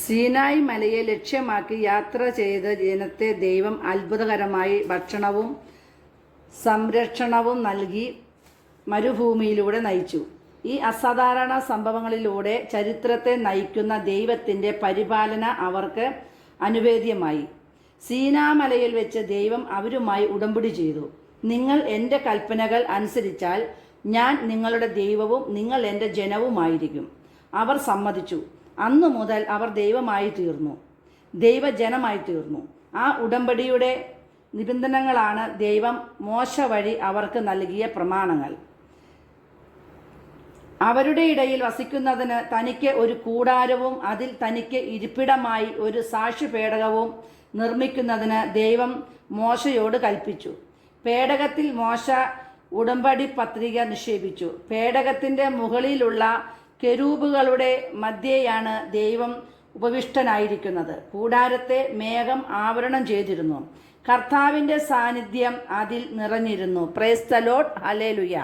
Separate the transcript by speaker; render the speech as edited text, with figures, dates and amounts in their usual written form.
Speaker 1: സീനായി മലയെ ലക്ഷ്യമാക്കി യാത്ര ചെയ്ത ജനത്തെ ദൈവം അത്ഭുതകരമായി ഭക്ഷണവും സംരക്ഷണവും നൽകി മരുഭൂമിയിലൂടെ നയിച്ചു. ഈ അസാധാരണ സംഭവങ്ങളിലൂടെ ചരിത്രത്തെ നയിക്കുന്ന ദൈവത്തിൻ്റെ പരിപാലന അവർക്ക് അനുവേദ്യമായി. സീനാമലയിൽ വെച്ച് ദൈവം അവരുമായി ഉടമ്പടി ചെയ്തു. നിങ്ങൾ എൻ്റെ കൽപ്പനകൾ അനുസരിച്ചാൽ ഞാൻ നിങ്ങളുടെ ദൈവവും നിങ്ങൾ എൻ്റെ ജനവുമായിരിക്കും. അവർ സമ്മതിച്ചു. അന്നു മുതൽ അവർ ദൈവമായി തീർന്നു, ദൈവജനമായി തീർന്നു. ആ ഉടമ്പടിയുടെ നിബന്ധനകളാണ് ദൈവം മോശ വഴി അവർക്ക് നൽകിയ പ്രമാണങ്ങൾ. അവരുടെ ഇടയിൽ വസിക്കുന്നതിന് തനിക്ക് ഒരു കൂടാരവും അതിൽ തനിക്ക് ഇരിപ്പിടമായി ഒരു സാക്ഷ്യപേടകവും നിർമ്മിക്കുന്നതിന് ദൈവം മോശയോട് കൽപ്പിച്ചു. പേടകത്തിൽ മോശ ഉടമ്പടി പത്രിക നിക്ഷേപിച്ചു. പേടകത്തിൻ്റെ മുകളിലുള്ള കെരൂബുകളുടെ മധ്യേയാണ് ദൈവം ഉപവിഷ്ടനായിരിക്കുന്നത്. കൂടാരത്തെ മേഘം ആവരണം ചെയ്തിരുന്നു. കർത്താവിൻ്റെ സാന്നിധ്യം അതിൽ നിറഞ്ഞിരുന്നു. Praise the Lord. ഹല്ലേലൂയ.